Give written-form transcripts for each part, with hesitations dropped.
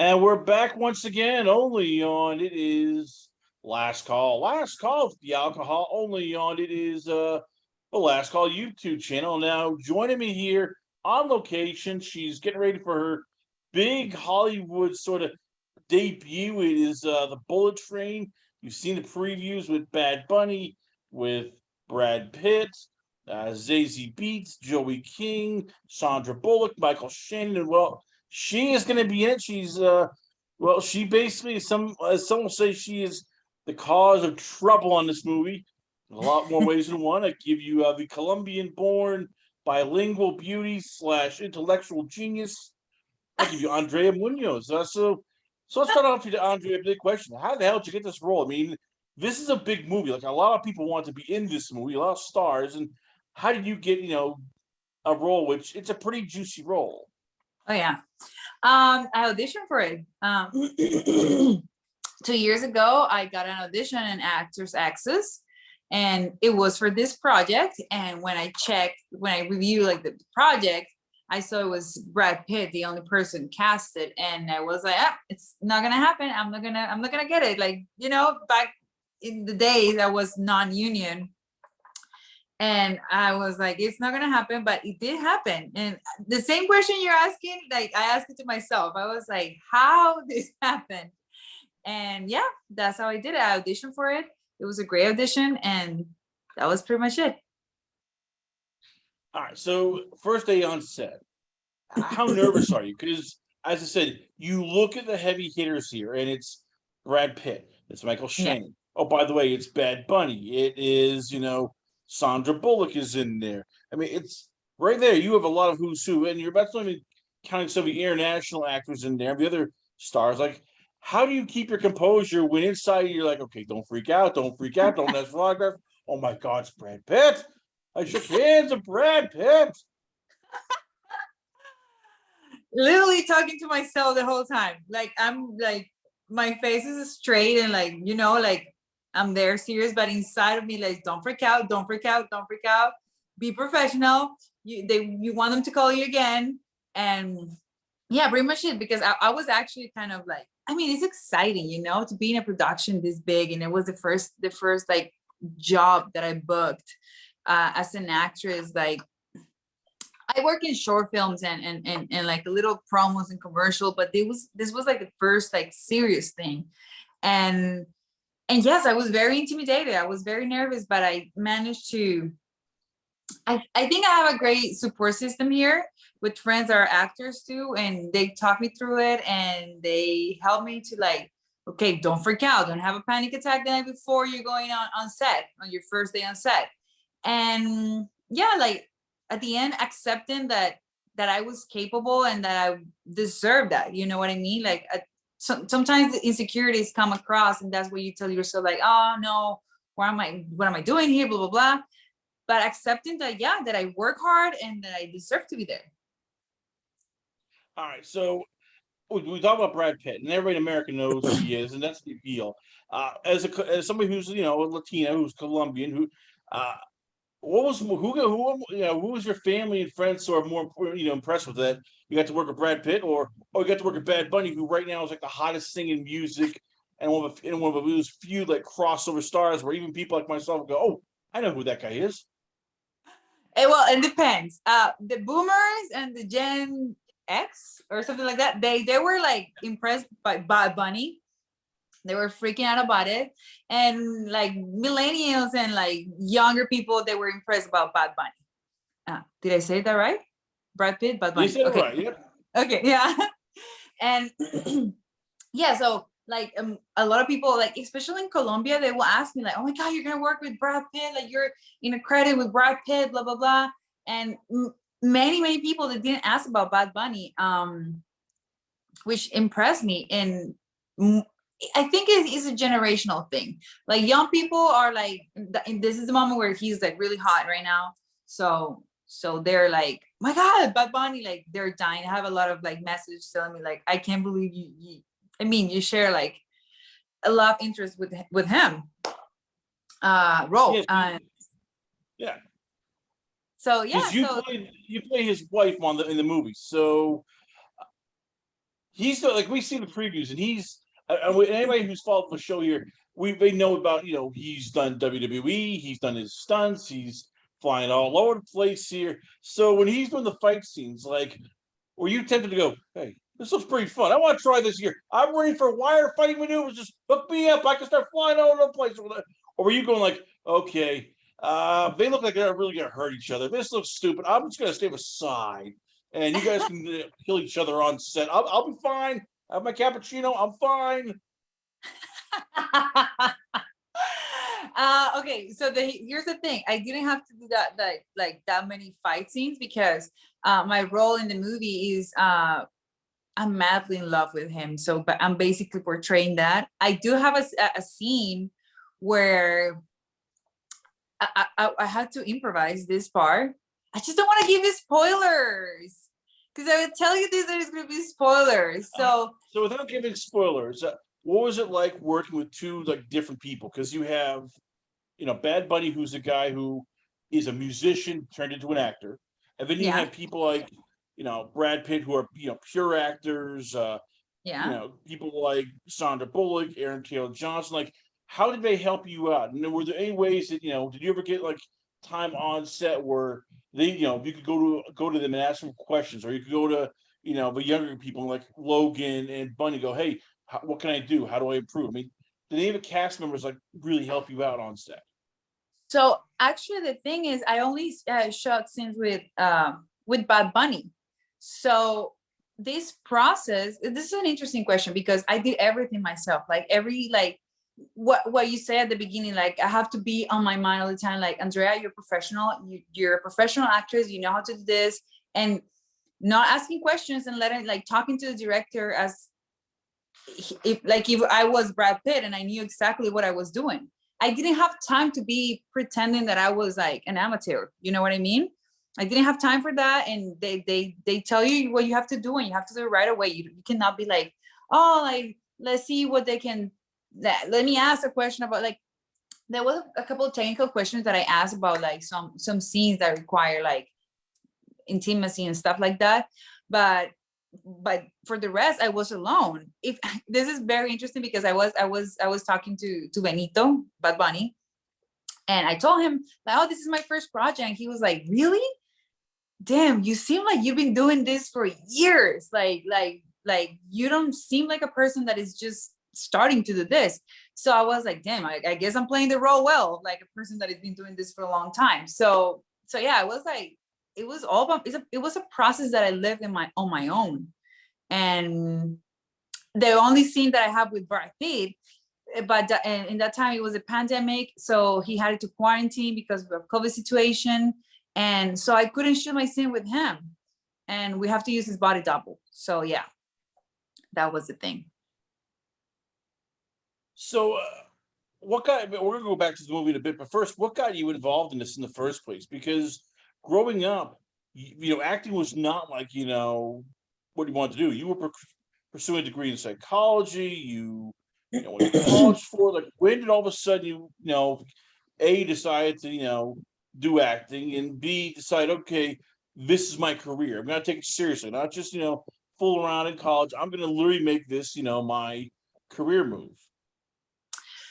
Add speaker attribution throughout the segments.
Speaker 1: And we're back once again, only on it is Last Call. Last Call with the alcohol, only on it is the Last Call YouTube channel. Now joining me here on location, she's getting ready for her big Hollywood sort of debut. It is the Bullet Train. You've seen the previews with Bad Bunny, with Brad Pitt, Zazie Beetz, Joey King, Sandra Bullock, Michael Shannon, and well, she is going to be in it. She's well, she basically some will say she is the cause of trouble on this movie. In a lot more ways than one. I give you the Colombian-born bilingual beauty slash intellectual genius. I give you Andrea Munoz. So let's start off with Andrea. Big question: how the hell did you get this role? I mean, this is a big movie. Like a lot of people want to be in this movie, a lot of stars, and how did you get a role which it's a pretty juicy role?
Speaker 2: Oh yeah. I auditioned for it. 2 years ago, I got an audition in Actors Access, and it was for this project. And when I reviewed like the project, I saw it was Brad Pitt, the only person casted, and I was like, it's not gonna happen. I'm not gonna get it. Like, back in the days, I was non-union. And I was like, it's not gonna happen, but it did happen. And the same question you're asking, like I asked it to myself. I was like, how did this happen? And yeah, that's how I did it. I auditioned for it. It was a great audition, and that was pretty much it.
Speaker 1: All right. So first day on set, how nervous are you? Because as I said, you look at the heavy hitters here, and it's Brad Pitt, it's Michael
Speaker 2: Yeah.
Speaker 1: Shannon. Oh, by the way, it's Bad Bunny. It is, Sandra Bullock is in there. I mean, it's right there. You have a lot of who's who, and you're about to even counting some of the international actors in there, the other stars. Like, how do you keep your composure when inside you're like, okay, don't freak out, don't ask for autograph. Oh my God, it's Brad Pitt. I shook hands with Brad Pitt.
Speaker 2: Literally talking to myself the whole time. Like I'm like my face is straight and like like I'm there serious, but inside of me like don't freak out, don't freak out, don't freak out. Be professional. You want them to call you again, and yeah, pretty much it. Because I was actually kind of like, I mean, it's exciting, to be in a production this big, and it was the first like job that I booked as an actress. Like I work in short films and like little promos and commercial, but this was like the first like serious thing. And yes, I was very intimidated. I was very nervous, but I managed to, I think I have a great support system here with friends that are actors too. And they talk me through it and they help me to like, okay, don't freak out. Don't have a panic attack the night before you're going on set, on your first day on set. And yeah, like at the end, accepting that I was capable and that I deserved that. You know what I mean? Like sometimes the insecurities come across, and that's what you tell yourself, like, oh no, what am I doing here? Blah blah blah. But accepting that, yeah, that I work hard and that I deserve to be there.
Speaker 1: All right, so we talk about Brad Pitt, and everybody in America knows who he is, and that's the deal. As somebody who's a Latina, who's Colombian, who was your family and friends who are more impressed with that? You got to work with Brad Pitt, or you got to work with Bad Bunny, who right now is like the hottest thing in music, and one of those few like crossover stars where even people like myself go, oh, I know who that guy is.
Speaker 2: Well, it depends. The boomers and the Gen X or something like that, they were like impressed by Bad Bunny. They were freaking out about it. And like millennials and like younger people, they were impressed about Bad Bunny. Did I say that right? Brad Pitt, Bad Bunny.
Speaker 1: You said
Speaker 2: okay.
Speaker 1: It right, yeah.
Speaker 2: Okay, yeah. And yeah, so like a lot of people, like especially in Colombia, they will ask me like, oh my God, you're gonna work with Brad Pitt, like you're in a credit with Brad Pitt, blah blah blah. And many people that didn't ask about Bad Bunny, which impressed me. And I think it is a generational thing. Like young people are like, this is the moment where he's like really hot right now, so they're like, my God, Bad Bunny, like they're dying. I have a lot of like messages telling me like, I can't believe you share like a lot of interest with him role.
Speaker 1: Yes, yeah.
Speaker 2: So yeah,
Speaker 1: Because you play his wife in the movie, so he's like, we see the previews, and he's anybody who's followed the show here, they know about, he's done WWE, he's done his stunts, he's flying all over the place here. So when he's doing the fight scenes, like, were you tempted to go, hey, this looks pretty fun, I want to try this here, I'm ready for wire fighting maneuvers, just hook me up, I can start flying all over the place? Or were you going like, okay, they look like they're really gonna hurt each other, this looks stupid, I'm just gonna stay aside, and you guys can kill each other on set. I'll be fine. I have my cappuccino. I'm fine.
Speaker 2: Okay, so here's the thing. I didn't have to do that like that many fight scenes because my role in the movie is I'm madly in love with him. So, but I'm basically portraying that. I do have a scene where I had to improvise this part. I just don't want to give you spoilers because I would tell you this, there's going to be spoilers. So
Speaker 1: without giving spoilers, what was it like working with two like different people? Because you have, Bad Bunny, who's a guy who is a musician turned into an actor, and then you have people like, Brad Pitt, who are pure actors. People like Sandra Bullock, Aaron Taylor Johnson. Like, how did they help you out? And were there any ways that did you ever get like time on set where they, you could go to them and ask them questions, or you could go to the younger people like Logan and Bunny, go, hey, what can I do? How do I improve? I mean, did any of the cast members like really help you out on set?
Speaker 2: So actually, the thing is, I only shot scenes with Bad Bunny. So this process, this is an interesting question because I did everything myself. Like what you say at the beginning, like I have to be on my mind all the time. Like, Andrea, you're professional. You're a professional actress. You know how to do this, and not asking questions and letting talking to the director as if I was Brad Pitt and I knew exactly what I was doing. I didn't have time to be pretending that I was like an amateur. You know what I mean? I didn't have time for that. And they tell you what you have to do, and you have to do it right away. You cannot be like, oh, like, let's see what they can, let me ask a question about, like, there was a couple of technical questions that I asked about like some scenes that require like intimacy and stuff like that. But for the rest, I was alone. If this is very interesting because I was talking to Benito, Bad Bunny, and I told him like, oh, this is my first project. And he was like, really? Damn, you seem like you've been doing this for years. Like you don't seem like a person that is just starting to do this. So I was like, damn, I guess I'm playing the role well, like a person that has been doing this for a long time. So yeah, I was like, it was all about, it was a process that I lived on my own. And the only scene that I have with Brad Pitt, but in that time it was a pandemic, so he had to quarantine because of the COVID situation, and so I couldn't shoot my scene with him, and we have to use his body double. So yeah, that was the thing.
Speaker 1: So we're gonna go back to the movie in a bit, but first, what got you involved in this in the first place? Because growing up, acting was not like what you wanted to do. You were pursuing a degree in psychology. You went to college for, like, when did all of a sudden you A, decide to do acting, and B, decide, okay, this is my career, I'm gonna take it seriously, not just fool around in college, I'm gonna literally make this my career move.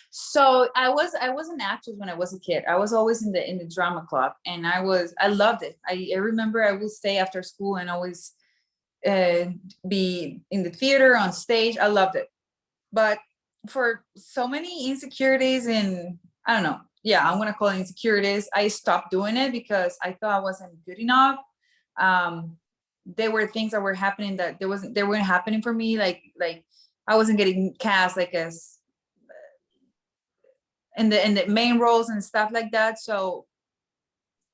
Speaker 2: So I was an actress when I was a kid. I was always in the drama club, and I loved it. I remember I would stay after school and always be in the theater, on stage. I loved it. But for so many insecurities, and I don't know, yeah, I'm gonna call it insecurities, I stopped doing it because I thought I wasn't good enough. There were things that were happening that they weren't happening for me. Like I wasn't getting cast like as in the main roles and stuff like that. So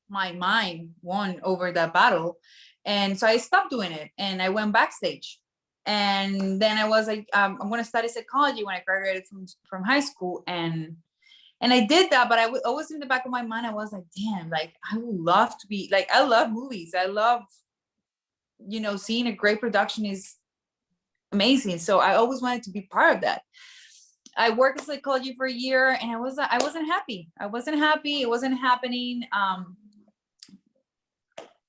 Speaker 2: my mind won over that battle, and so I stopped doing it and I went backstage. And then I was like, I'm going to study psychology when I graduated from high school, and I did that. But I was always in the back of my mind, I was like, damn, like I would love to be like, I love movies, I love seeing a great production is amazing. So I always wanted to be part of that. I worked in psychology for a year, and I wasn't happy. It wasn't happening.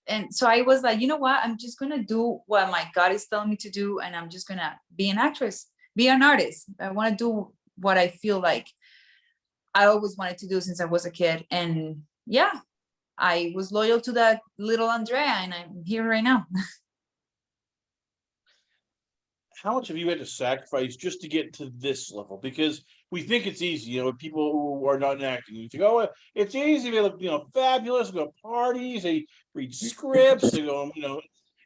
Speaker 2: and so I was like, you know what, I'm just gonna do what my God is telling me to do, and I'm just gonna be an actress, be an artist. I want to do what I feel like I always wanted to do since I was a kid. And yeah, I was loyal to that little Andrea, and I'm here right now.
Speaker 1: How much have you had to sacrifice just to get to this level? Because we think it's easy, people who are not in acting. You think, oh, it's easy. They look, fabulous. They go to parties. They read scripts. They go,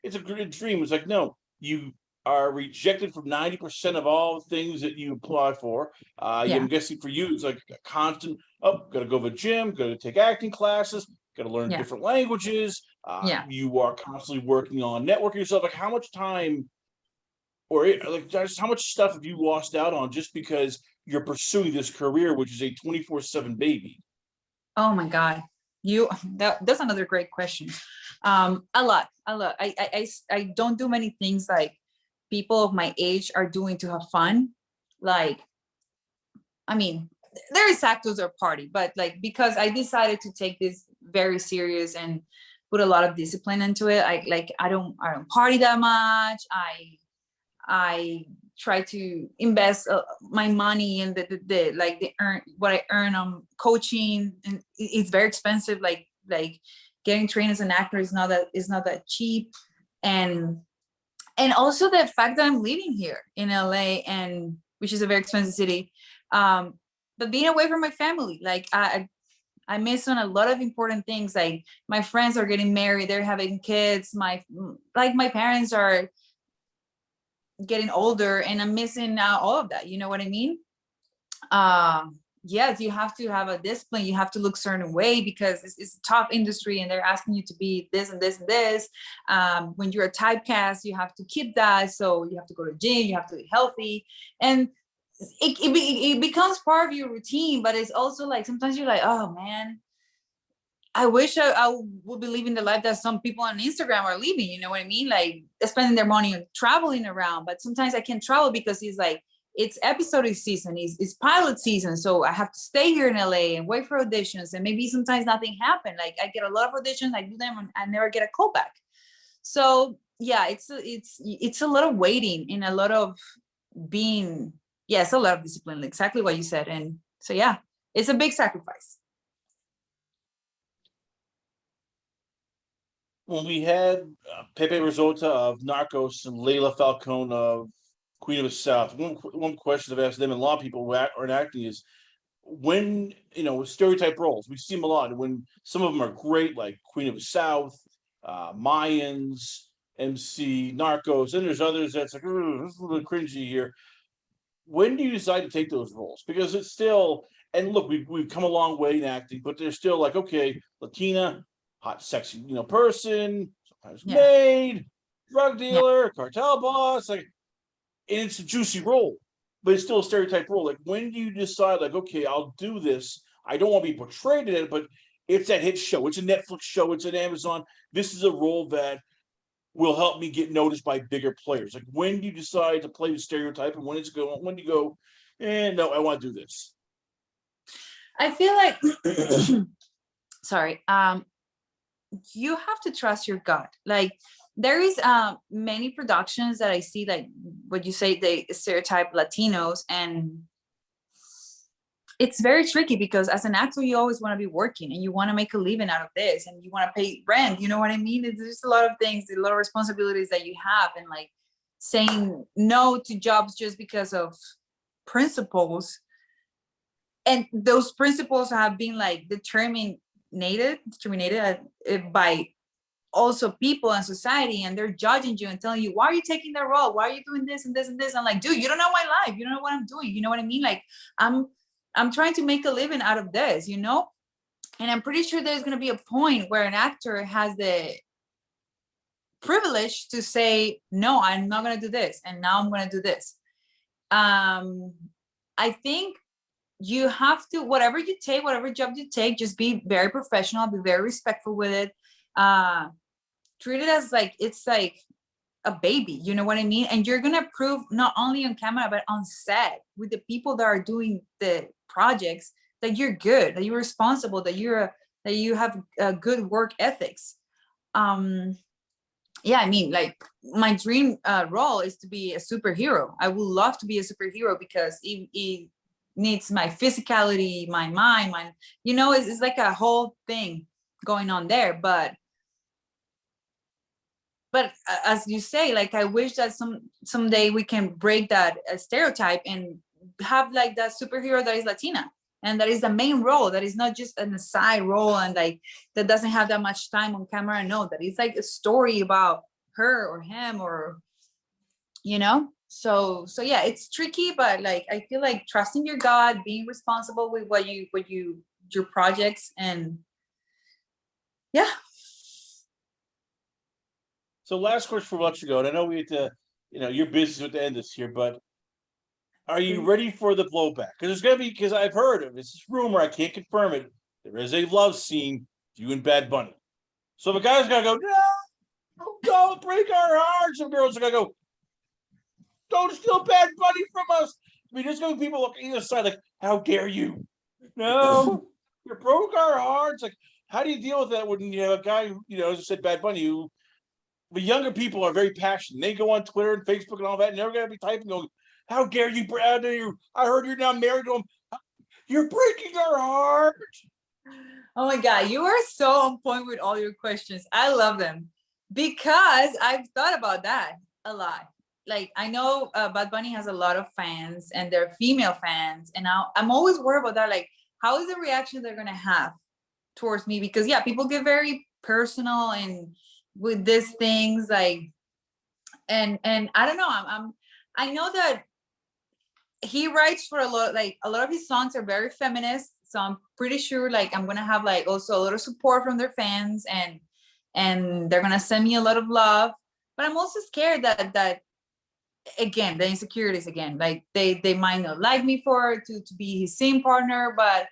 Speaker 1: it's a good dream. It's like, no, you are rejected from 90% of all things that you apply for.
Speaker 2: Yeah,
Speaker 1: I'm guessing for you, it's like a constant. Oh, got to go to the gym. Got to take acting classes. Got to learn
Speaker 2: yeah,
Speaker 1: different languages.
Speaker 2: yeah.
Speaker 1: You are constantly working on networking yourself. Like, how much time or like just how much stuff have you lost out on just because you're pursuing this career, which is a 24/7 baby?
Speaker 2: Oh my God. That's another great question. A lot, a lot. I don't do many things like people of my age are doing to have fun. Like, I mean, there is actors or party, but like, because I decided to take this very serious and put a lot of discipline into it. I don't party that much. I try to invest my money in the earn what I earn on coaching, and it's very expensive. Like getting trained as an actor is not that cheap, and also the fact that I'm living here in LA, and which is a very expensive city, but being away from my family, like I miss on a lot of important things. Like my friends are getting married, they're having kids. My parents are getting older, and I'm missing out all of that. You know what I mean? Yes, you have to have a discipline. You have to look certain way because it's a tough industry, and they're asking you to be this and this and this. When you're a typecast, you have to keep that. So you have to go to gym, you have to be healthy, and it becomes part of your routine. But it's also like sometimes you're like, oh man, I wish I would be living the life that some people on Instagram are living. You know what I mean? Like spending their money on traveling around. But sometimes I can't travel because it's episodic season, it's pilot season. So I have to stay here in LA and wait for auditions. And maybe sometimes nothing happened. Like I get a lot of auditions, I do them, and I never get a call back. So yeah, it's a lot of waiting and a lot of being, yes, a lot of discipline, exactly what you said. And so yeah, it's a big sacrifice.
Speaker 1: When we had Pepe Risota of Narcos and Leila Falcone of Queen of the South, one question I've asked them and a lot of people who are in acting is when with stereotype roles, we see them a lot. When some of them are great, like Queen of the South, Mayans, MC, Narcos, and there's others that's like, this is a little cringy here. When do you decide to take those roles? Because it's still, and look, we've come a long way in acting, but they're still like, okay, Latina, hot, sexy, person, sometimes
Speaker 2: Yeah,
Speaker 1: maid, drug
Speaker 2: yeah.
Speaker 1: dealer, cartel boss, like, and it's a juicy role, but it's still a stereotype role. Like, when do you decide, like, okay, I'll do this? I don't want to be portrayed in it, but it's that hit show, it's a Netflix show, it's an Amazon. This is a role that will help me get noticed by bigger players. Like, when do you decide to play the stereotype, and when do you go, no, I want to do this?
Speaker 2: I feel like sorry, you have to trust your gut. Like there is many productions that I see, like what you say, they stereotype Latinos, and it's very tricky because as an actor you always want to be working and you want to make a living out of this and you want to pay rent. You know what I mean? It's just a lot of things, a lot of responsibilities that you have, and like saying no to jobs just because of principles, and those principles have been like determinated by also people and society, and they're judging you and telling you, why are you taking that role, why are you doing this and this and this. I'm like, dude, you don't know my life, you don't know what I'm doing. You know what I mean? Like I'm trying to make a living out of this, and I'm pretty sure there's going to be a point where an actor has the privilege to say, no, I'm not going to do this, and now I'm going to do this. I think you have to, whatever job you take, just be very professional, be very respectful with it. Treat it as like it's like a baby, you know what I mean? And you're gonna prove not only on camera but on set with the people that are doing the projects that you're good, that you're responsible, that you have a good work ethics. yeah, I mean, like my dream role is to be a superhero. I would love to be a superhero because it needs my physicality, my mind, my, it's like a whole thing going on there. But as you say, like I wish that someday we can break that stereotype and have like that superhero that is Latina and that is the main role, that is not just an aside role and like that doesn't have that much time on camera. No, that is like a story about her or him, or so yeah, it's tricky, but like I feel like trusting your God, being responsible with your projects, and yeah.
Speaker 1: So last question for let you go. And I know we had to, you're busy with the end this year, but are you ready for the blowback? Because there's gonna be, because I've heard of it's rumor, I can't confirm it. There is a love scene, you and Bad Bunny. So the guy's gonna go, no, don't break our hearts. And girls are gonna go, don't steal Bad Bunny from us. I mean, there's gonna be people looking either side like, how dare you? No, you broke our hearts. Like, how do you deal with that when you have a guy who, as I said, Bad Bunny, who the younger people are very passionate. They go on Twitter and Facebook and all that, and they're gonna be typing, going, how dare you, Brad? I heard you're now married to him. You're breaking our heart.
Speaker 2: Oh my God, you are so on point with all your questions. I love them because I've thought about that a lot. Like I know Bad Bunny has a lot of fans and they're female fans. And now I'm always worried about that. Like, how is the reaction they're going to have towards me? Because yeah, people get very personal and with these things, like, and I don't know. I know that he writes for a lot of his songs are very feminist, so I'm pretty sure like I'm gonna have like also a lot of support from their fans, and they're gonna send me a lot of love. But I'm also scared that again, the insecurities again, like they might not like me to be his scene partner, but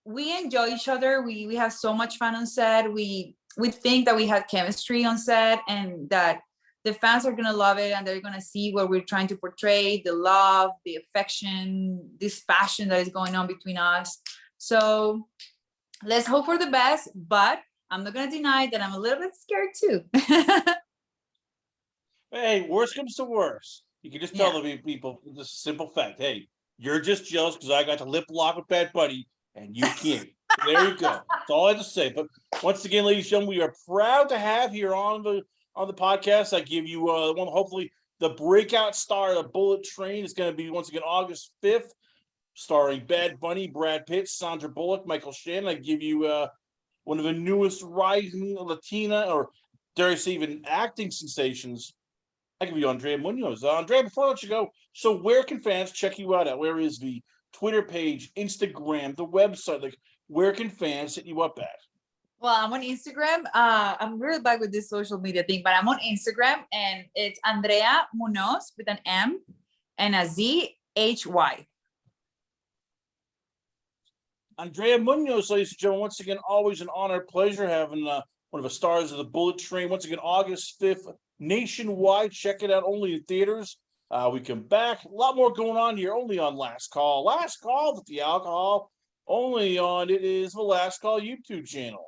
Speaker 2: we enjoy each other. We have so much fun on set. We think that we have chemistry on set, and that the fans are gonna love it, and they're gonna see what we're trying to portray, the love, the affection, this passion that is going on between us. So let's hope for the best, but I'm not gonna deny that I'm a little bit scared too.
Speaker 1: Hey, worst comes to worst. You can just tell
Speaker 2: Yeah.
Speaker 1: the people this simple fact. Hey, you're just jealous because I got to lip lock with Bad Bunny and you can't. There you go. That's all I have to say. But once again, ladies and gentlemen, we are proud to have here on the podcast. I give you one, hopefully the breakout star of the Bullet Train is going to be once again August 5th, starring Bad Bunny, Brad Pitt, Sandra Bullock, Michael Shannon. I give you one of the newest rising Latina, or dare I say even acting sensations. I give you Andrea Munoz. Andrea, before I let you go, so where can fans check you out at? Where is the Twitter page, Instagram, the website? Like, where can fans hit you up at?
Speaker 2: Well, I'm on Instagram. I'm really bad with this social media thing, but I'm on Instagram, and it's Andrea Munoz with an M and a ZHY.
Speaker 1: Andrea Munoz, ladies and gentlemen, once again, always an honor, pleasure having one of the stars of the Bullet Train. Once again, August 5th, nationwide. Check it out, only in theaters. We come back. A lot more going on here, only on Last Call. Last Call with the alcohol, only on it is the Last Call YouTube channel.